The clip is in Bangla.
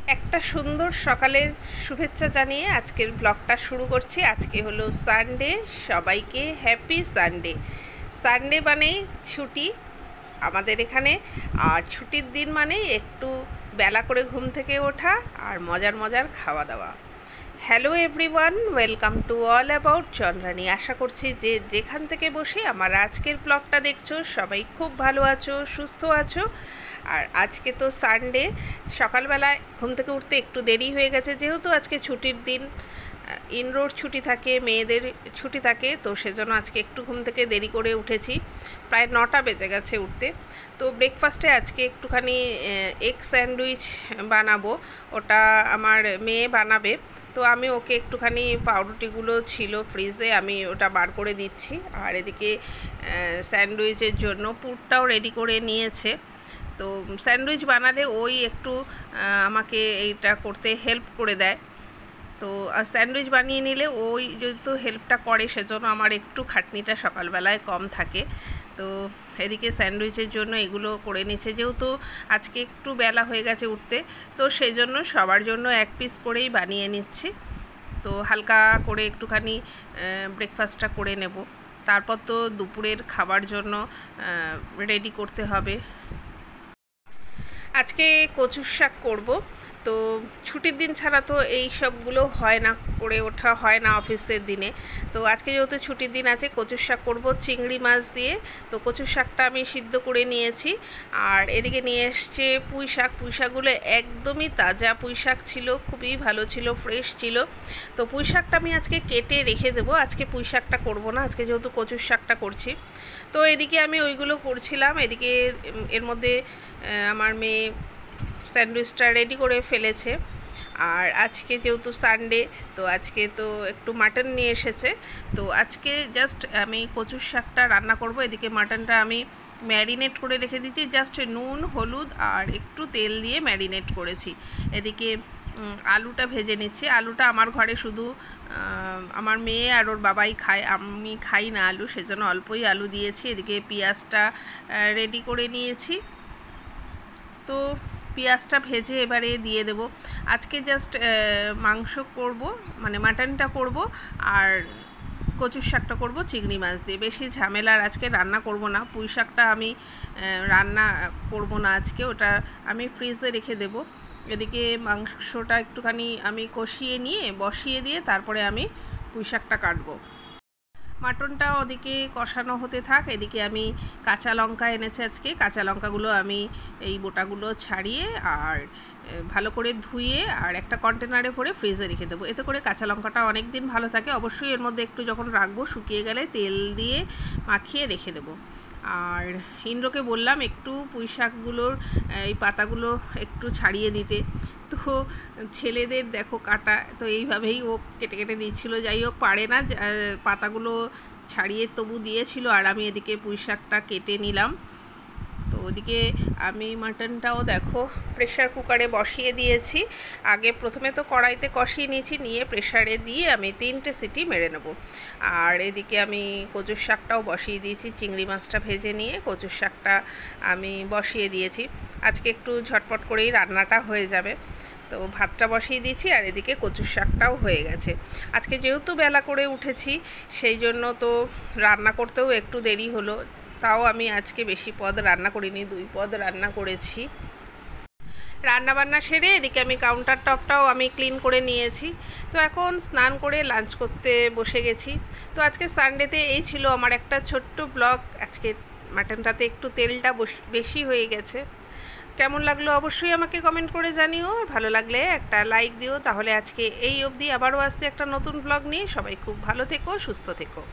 একটা সুন্দর সকালের শুভেচ্ছা জানিয়ে আজকের ব্লগটা শুরু করছি। আজকে হলো সানডে, সবাইকে হ্যাপি সানডে। সানডে মানেই ছুটি আমাদের এখানে, আর ছুটির দিন মানে একটু বেলা করে ঘুম থেকে ওঠা আর মজার মজার খাওয়া দাওয়া। Hello everyone, welcome to all about Chandrani. আশা করছি যে যেখান থেকে বসে আমার আজকের ব্লগটা দেখছো সবাই খুব ভালো আছো, সুস্থ আছো। আর আজকে তো সানডে, সকালবেলায় ঘুম থেকে উঠতে একটু দেরি হয়ে গেছে, যেহেতু আজকে ছুটির দিন, ইনডোর ছুটি থাকে, মেয়েদের ছুটি থাকে, তো সেজন্য আজকে একটু ঘুম থেকে দেরি করে উঠেছি, প্রায় 9টা বেজে গেছে উঠতে। তো ব্রেকফাস্টে আজকে একটুখানি এগ স্যান্ডউইচ বানাবো, ওটা আমার মেয়ে বানাবে। তো আমি ওকে একটুখানি পাউরুটিগুলো ছিল ফ্রিজে, আমি ওটা বার করে দিচ্ছি। আর এদিকে স্যান্ডউইচের জন্য পুরটাও রেডি করে নিয়েছে। তো স্যান্ডউইচ বানালে ওই একটু আমাকে এইটা করতে হেল্প করে দেয়। তো স্যান্ডউইচ বানিয়ে নিলে ওই যেহেতু হেল্পটা করে, সেজন্য আমার একটু খাটনিটা সকালবেলায় কম থাকে। তো এদিকে স্যান্ডউইচের জন্য এগুলো করে নিচ্ছে, যেহেতু আজকে একটু বেলা হয়ে গেছে উঠতে, তো সেই জন্য সবার জন্য এক পিস করেই বানিয়ে নিচ্ছি। তো হালকা করে একটুখানি ব্রেকফাস্টটা করে নেব, তারপর তো দুপুরের খাবার জন্য রেডি করতে হবে। আজকে কচুর শাক করব। তো ছুটির দিন ছাড়া তো এই সবগুলো হয় না, করে ওঠা হয় না অফিসের দিনে। তো আজকে যেহেতু ছুটির দিন আছে, কচুর শাক করব চিংড়ি মাছ দিয়ে। তো কচুর শাকটা আমি সিদ্ধ করে নিয়েছি। আর এদিকে নিয়ে এসছে পুঁই শাক। পুঁই শাকগুলো একদমই তাজা পুঁই শাক ছিল, খুবই ভালো ছিল, ফ্রেশ ছিল। তো পুঁই শাকটা আমি আজকে কেটে রেখে দেবো, আজকে পুঁই শাকটা করবো না, আজকে যেহেতু কচুর শাকটা করছি। তো এদিকে আমি ওইগুলো করছিলাম, এদিকে এর মধ্যে আমার মেয়ে স্যান্ডউইচটা রেডি করে ফেলেছে। আর আজকে যেহেতু সানডে, তো আজকে তো একটু মাটন নিয়ে এসেছে। তো আজকে জাস্ট আমি কচুর শাকটা রান্না করব। এদিকে মাটনটা আমি ম্যারিনেট করে রেখে দিচ্ছি, জাস্ট নুন, হলুদ আর একটু তেল দিয়ে ম্যারিনেট করেছি। এদিকে আলুটা ভেজে নিচ্ছি। আলুটা আমার ঘরে শুধু আমার মেয়ে আর ওর বাবাই খায়, আমি খাই না আলু, সেজন্য অল্পই আলু দিয়েছি। এদিকে পেঁয়াজটা রেডি করে নিয়েছি। তো পেঁয়াজটা ভেজে এবারে দিয়ে দেব। আজকে জাস্ট মাংস করব, মানে মাটনটা করব, আর কচুর শাকটা করব চিংড়ি মাছ দিয়ে। বেশি ঝামেলার আজকে রান্না করব না। পুঁই শাকটা আমি রান্না করব না আজকে, ওটা আমি ফ্রিজে রেখে দেব। এদিকে মাংসটা একটুখানি আমি কষিয়ে নিয়ে বসিয়ে দিয়ে তারপরে আমি পুঁই শাকটা কাটবো। মাটনটা ওদিকে কষানো হতে থাক। এদিকে আমি কাঁচা লঙ্কা এনেছি আজকে, কাঁচা লঙ্কাগুলো আমি এই বোটাগুলো ছাড়িয়ে আর ভালো করে ধুয়ে আর একটা কন্টেনারে ভরে ফ্রিজে রেখে দেবো। এতে করে কাঁচা লঙ্কাটা অনেক দিন ভালো থাকে। অবশ্যই এর মধ্যে একটু যখন রাখবো শুকিয়ে গেলে তেল দিয়ে মাখিয়ে রেখে দেবো। আর ইন্দ্রকে বললাম একটু পুঁই শাকগুলোর এই পাতাগুলো একটু ছাড়িয়ে দিতে। তো ছেলেদের দেখো কাটা, তো এইভাবেই ও কেটে কেটে দিচ্ছিলো। যাই হোক, পারে না, পাতাগুলো ছাড়িয়ে তবু দিয়েছিল। আর আমি এদিকে পুঁই শাকটা কেটে নিলাম। তো ওদিকে আমি মাটনটাও দেখো প্রেশার কুকারে বসিয়ে দিয়েছি। আগে প্রথমে তো কড়াইতে কষিয়ে নিয়েছি, নিয়ে প্রেশারে দিয়ে আমি 3টে সিটি মেরে নেব। আর এদিকে আমি কচুর শাকটাও বসিয়ে দিয়েছি, চিংড়ি মাছটা ভেজে নিয়ে কচুর শাকটা আমি বসিয়ে দিয়েছি। আজকে একটু ঝটপট করেই রান্নাটা হয়ে যাবে। তো ভাতটা বসিয়ে দিয়েছি, আর এদিকে কচুর শাকটাও হয়ে গেছে। আজকে যেহেতু বেলা করে উঠেছি, সেই জন্য তো রান্না করতেও একটু দেরি হলো। তাও আমি আজকে বেশি পদ রান্না করিনি, 2 পদ রান্না করেছি। রান্নাবান্না সেরে এদিকে আমি কাউন্টার টপটাও আমি ক্লিন করে নিয়েছি। তো এখন স্নান করে লাঞ্চ করতে বসে গেছি। তো আজকে সানডেতে এই ছিল আমার একটা ছোট্ট ব্লগ। আজকে মাটনটাতে একটু তেলটা বেশি হয়ে গেছে। কেমন লাগলো অবশ্যই আমাকে কমেন্ট করে জানিও। ভালো লাগলে একটা লাইক দিও। তাহলে আজকে এই অবধি, আবারও আসছে একটা নতুন ব্লগ নিয়ে। সবাই খুব ভালো থেকো, সুস্থ থেকো।